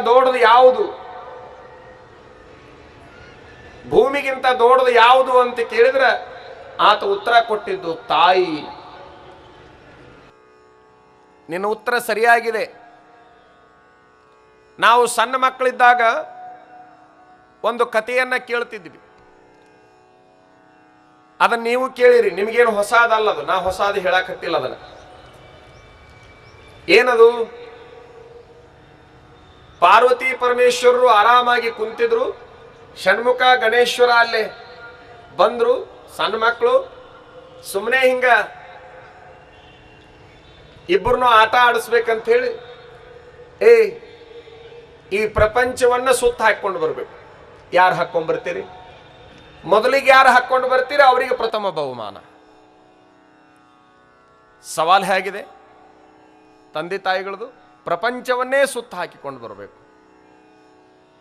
ದೊಡ್ಡದು ಯಾವುದು, ಭೂಮಿಗಿಂತ ದೊಡ್ಡದು ಯಾವುದು ಅಂತ ಕೇಳಿದ್ರೆ ಆತ ಉತ್ತರ ಕೊಟ್ಟಿದ್ದು ತಾಯಿ. ನಿನ್ನ ಉತ್ತರ ಸರಿಯಾಗಿದೆ. ನಾವು ಸಣ್ಣ ಮಕ್ಕಳಿದ್ದಾಗ ಒಂದು ಕಥೆಯನ್ನ ಕೇಳ್ತಿದ್ವಿ, ಅದನ್ನ ನೀವು ಕೇಳಿರಿ. ನಿಮಗೇನು ಹೊಸಾದಲ್ಲ ಅದು, ನಾ ಹೊಸಾದು ಹೇಳಕತ್ತಿಲ್ಲ ಅದನ್ನ. ಏನದು? ಪಾರ್ವತಿ ಪರಮೇಶ್ವರರು ಆರಾಮಾಗಿ ಕುಂತಿದ್ರು, ಷಣ್ಮುಖ ಗಣೇಶ್ವರ ಅಲ್ಲೇ ಬಂದ್ರು. ಸಣ್ಣ ಮಕ್ಕಳು ಸುಮ್ಮನೆ ಹಿಂಗ ಇಬ್ಬರನ್ನು ಆಟ ಆಡಿಸ್ಬೇಕಂತ ಹೇಳಿ, ಈ ಪ್ರಪಂಚವನ್ನ ಸುತ್ತ ಹಾಕೊಂಡು ಬರ್ಬೇಕು. ಯಾರು ಹಾಕೊಂಡು ಬರ್ತೀರಿ? ಮೊದಲಿಗೆ ಯಾರು ಹಾಕೊಂಡು ಬರ್ತೀರಿ ಅವರಿಗೆ ಪ್ರಥಮ ಬಹುಮಾನ. ಸವಾಲ್ ಹೇಗಿದೆ ತಂದೆ ತಾಯಿಗಳದು? ಪ್ರಪಂಚವನ್ನೇ ಸುತ್ತ ಹಾಕಿಕೊಂಡು ಬರಬೇಕು.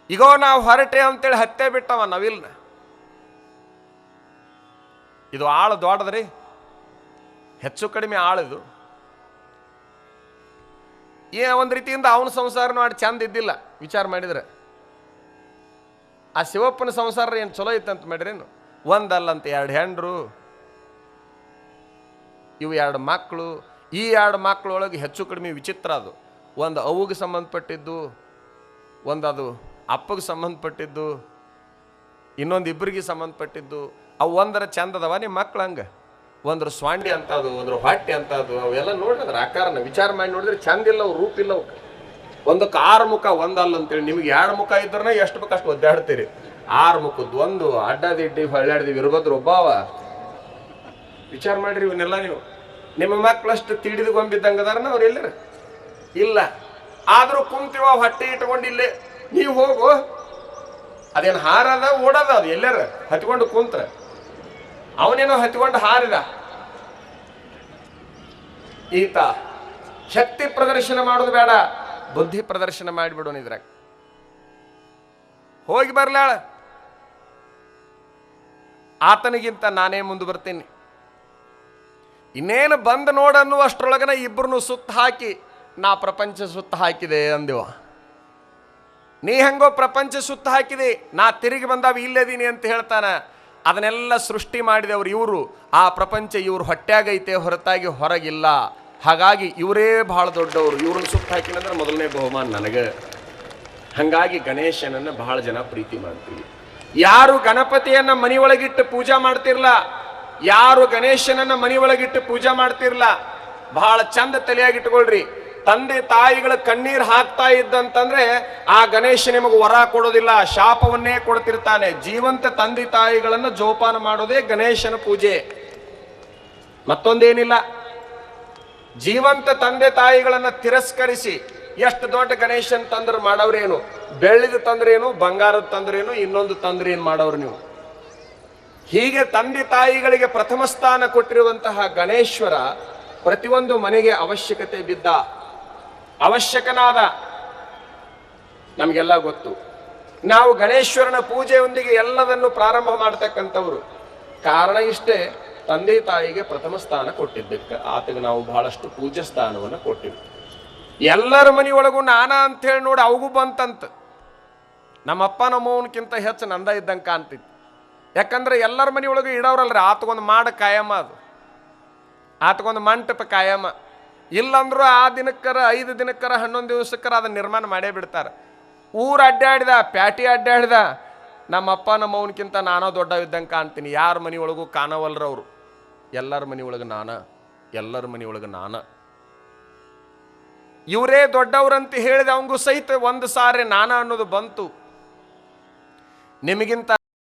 ಈಗೋ ನಾವು ಹೊರಟೆ ಅಂತೇಳಿ ಹತ್ತೆ ಬಿಟ್ಟವ ನವಿಲ್ನ. ಇದು ಆಳು ದೊಡ್ಡದ್ರಿ, ಹೆಚ್ಚು ಕಡಿಮೆ ಆಳಿದು. ಒಂದು ರೀತಿಯಿಂದ ಅವನ ಸಂಸಾರ ಮಾಡಿ ಚಂದ ಇದ್ದಿಲ್ಲ ವಿಚಾರ ಮಾಡಿದ್ರೆ. ಆ ಶಿವಪ್ಪನ ಸಂಸಾರ ಏನು ಚಲೋ ಇತ್ತಂತ ಮಾಡ್ರೇನು? ಒಂದಲ್ಲಂತ ಎರಡು ಹೆಂಡ್ರು, ಇವು ಎರಡು ಮಕ್ಕಳು. ಈ ಎರಡು ಮಕ್ಕಳೊಳಗೆ ಹೆಚ್ಚು ಕಡಿಮೆ ವಿಚಿತ್ರ ಅದು. ಒಂದು ಅವ್ಗೆ ಸಂಬಂಧಪಟ್ಟಿದ್ದು, ಒಂದು ಅದು ಅಪ್ಪಗೆ ಸಂಬಂಧಪಟ್ಟಿದ್ದು, ಇನ್ನೊಂದು ಇಬ್ಬರಿಗೆ ಸಂಬಂಧಪಟ್ಟಿದ್ದು. ಅವು ಒಂದರ ಚಂದದವ ನಿಮ್ಮ ಮಕ್ಳು ಹಂಗೆ. ಒಂದ್ರ ಸ್ವಾಂಡಿ ಅಂತದು, ಒಂದ್ರ ಹೊಟ್ಟೆ ಅಂತದು. ಅವೆಲ್ಲ ನೋಡಿದ್ರೆ ಆಕಾರನ ವಿಚಾರ ಮಾಡಿ ನೋಡಿದ್ರೆ ಚಂದ ಇಲ್ಲ, ಅವು ರೂಪ ಇಲ್ಲ. ಅವಕ್ಕೆ ಒಂದಕ್ಕೆ 6 ಮುಖ, ಒಂದಲ್ಲ ಅಂತೇಳಿ. ನಿಮ್ಗೆ 2 ಮುಖ ಇದ್ರನ್ನ ಎಷ್ಟು ಬೇಕಷ್ಟು ಒದ್ದಾಡ್ತೀರಿ. 6 ಮುಖದ್ದು ಒಂದು ಅಡ್ಡದಿಡ್ಡಿ ಹೊಳ್ಳಾಡ್ದಿವಿ ಇರ್ಬೋದ್ರ ಒಬ್ಬವ. ವಿಚಾರ ಮಾಡ್ರಿ ಇವನ್ನೆಲ್ಲ ನೀವು. ನಿಮ್ಮ ಮಕ್ಕಳಷ್ಟು ತಿಳಿದು ಗೊಂಬಿದ್ದಂಗದಾರನ ಅವ್ರು ಎಲ್ಲರ ಇಲ್ಲ. ಆದ್ರೂ ಕುಂತೀವ ಹೊಟ್ಟೆ ಇಟ್ಕೊಂಡಿಲ್ಲೇ. ನೀವು ಹೋಗು, ಅದೇನು ಹಾರದ ಓಡದ, ಅದು ಎಲ್ಲರ ಹತ್ಕೊಂಡು ಕುಂತ್ರ. ಅವನೇನೋ ಹತ್ಕೊಂಡು ಹಾರಿದ. ಈತ ಶಕ್ತಿ ಪ್ರದರ್ಶನ ಮಾಡೋದು ಬೇಡ, ಬುದ್ಧಿ ಪ್ರದರ್ಶನ ಮಾಡಿಬಿಡೋಣ. ಇದ್ರಾಗ ಹೋಗಿ ಬರ್ಲಾಳ. ಆತನಿಗಿಂತ ನಾನೇ ಮುಂದೆ ಬರ್ತೀನಿ. ಇನ್ನೇನು ಬಂದು ನೋಡನ್ನುವಷ್ಟರೊಳಗನ ಇಬ್ಬರನ್ನು ಸುತ್ತ ಹಾಕಿ, ನಾ ಪ್ರಪಂಚ ಸುತ್ತ ಹಾಕಿದೆ ಅಂದಿವ. ನೀ ಹೆಂಗೋ ಪ್ರಪಂಚ ಸುತ್ತ ಹಾಕಿದೆ, ನಾ ತಿರುಗಿ ಬಂದಾವ ಇಲ್ಲದೀನಿ ಅಂತ ಹೇಳ್ತಾನ. ಅದನ್ನೆಲ್ಲ ಸೃಷ್ಟಿ ಮಾಡಿದವರು ಇವರು. ಆ ಪ್ರಪಂಚ ಇವ್ರು ಹೊಟ್ಯಾಗೈತೆ, ಹೊರತಾಗಿ ಹೊರಗಿಲ್ಲ. ಹಾಗಾಗಿ ಇವರೇ ಬಹಳ ದೊಡ್ಡವರು. ಇವ್ರನ್ನ ಸುತ್ತ ಹಾಕಿನಂದ್ರೆ ಮೊದಲನೇ ಬಹುಮಾನ ನನಗೆ. ಹಾಗಾಗಿ ಗಣೇಶನನ್ನ ಬಹಳ ಜನ ಪ್ರೀತಿ ಮಾಡ್ತೀವಿ. ಯಾರು ಗಣಪತಿಯನ್ನ ಮನೆಯೊಳಗಿಟ್ಟು ಪೂಜಾ ಮಾಡ್ತಿರ್ಲ, ಯಾರು ಗಣೇಶನನ್ನ ಮನೆಯೊಳಗಿಟ್ಟು ಪೂಜಾ ಮಾಡ್ತಿರ್ಲ, ಬಹಳ ಚಂದ ತಲೆಯಾಗಿಟ್ಕೊಳ್ರಿ. ತಂದೆ ತಾಯಿಗಳ ಕಣ್ಣೀರು ಹಾಕ್ತಾ ಇದ್ದಂತಂದ್ರೆ ಆ ಗಣೇಶ ನಿಮಗೆ ವರ ಕೊಡೋದಿಲ್ಲ, ಶಾಪವನ್ನೇ ಕೊಡ್ತಿರ್ತಾನೆ. ಜೀವಂತ ತಂದೆ ತಾಯಿಗಳನ್ನ ಜೋಪಾನ ಮಾಡೋದೇ ಗಣೇಶನ ಪೂಜೆ, ಮತ್ತೊಂದೇನಿಲ್ಲ. ಜೀವಂತ ತಂದೆ ತಾಯಿಗಳನ್ನ ತಿರಸ್ಕರಿಸಿ ಎಷ್ಟು ದೊಡ್ಡ ಗಣೇಶನ್ ತಂದ್ರೆ ಮಾಡೋರೇನು? ಬೆಳ್ಳಿದ ತಂದ್ರೇನು, ಬಂಗಾರದ ತಂದ್ರೇನು, ಇನ್ನೊಂದು ತಂದ್ರೇನು ಮಾಡೋರು ನೀವು? ಹೀಗೆ ತಂದೆ ತಾಯಿಗಳಿಗೆ ಪ್ರಥಮ ಸ್ಥಾನ ಕೊಟ್ಟಿರುವಂತಹ ಗಣೇಶ್ವರ ಪ್ರತಿಯೊಂದು ಮನೆಗೆ ಅವಶ್ಯಕತೆ ಬಿದ್ದ, ಅವಶ್ಯಕನಾದ. ನಮಗೆಲ್ಲ ಗೊತ್ತು. ನಾವು ಗಣೇಶ್ವರನ ಪೂಜೆಯೊಂದಿಗೆ ಎಲ್ಲದನ್ನು ಪ್ರಾರಂಭ ಮಾಡ್ತಕ್ಕಂಥವ್ರು. ಕಾರಣ ಇಷ್ಟೇ, ತಂದೆ ತಾಯಿಗೆ ಪ್ರಥಮ ಸ್ಥಾನ ಕೊಟ್ಟಿದ್ದಕ್ಕೆ ಆತಗೆ ನಾವು ಬಹಳಷ್ಟು ಪೂಜ್ಯ ಸ್ಥಾನವನ್ನು ಕೊಟ್ಟಿವಿ. ಎಲ್ಲರ ಮನೆಯೊಳಗೂ ನಾನಾ ಅಂತ ಹೇಳಿ ನೋಡಿ ಅವಗೂ ಬಂತಂತ. ನಮ್ಮಪ್ಪ ನಮ್ಮವನಕ್ಕಿಂತ ಹೆಚ್ಚು ನಂದ ಇದ್ದಂಗೆ ಕಾಣ್ತಿತ್ತು. ಯಾಕಂದ್ರೆ ಎಲ್ಲರ ಮನೆಯೊಳಗೂ ಇಡೋರಲ್ರಿ. ಆತಗೊಂದು ಮಾಡ ಕಾಯಮ, ಅದು ಆತಗೊಂದು ಮಂಟಪ ಕಾಯಮ. ಇಲ್ಲಂದ್ರೂ ಆ ದಿನಕ್ಕರ 5 ದಿನಕ್ಕರ 11 ದಿವಸಕ್ಕರ ಅದನ್ನ ನಿರ್ಮಾಣ ಮಾಡೇ ಬಿಡ್ತಾರೆ. ಊರು ಅಡ್ಡಾಡಿದ, ಪ್ಯಾಟಿ ಅಡ್ಡಾಡಿದ, ನಮ್ಮಪ್ಪ ನಮ್ಮವನಕ್ಕಿಂತ ನಾನೋ ದೊಡ್ಡ ಇದ್ದಂಗೆ ಕಾಣ್ತೀನಿ. ಯಾರ ಮನೆಯೊಳಗೂ ಕಾಣವಲ್ರವ್ರು. ಎಲ್ಲರ ಮನೆಯೊಳಗೆ ನಾನ, ಎಲ್ಲರ ಮನೆಯೊಳಗೆ ನಾನ. ಇವರೇ ದೊಡ್ಡವ್ರಂತ ಹೇಳಿದ ಅವಂಗೂ ಸಹಿತ ಒಂದು ಸಾರಿ ನಾನ ಅನ್ನೋದು ಬಂತು. ನಿಮಗಿಂತ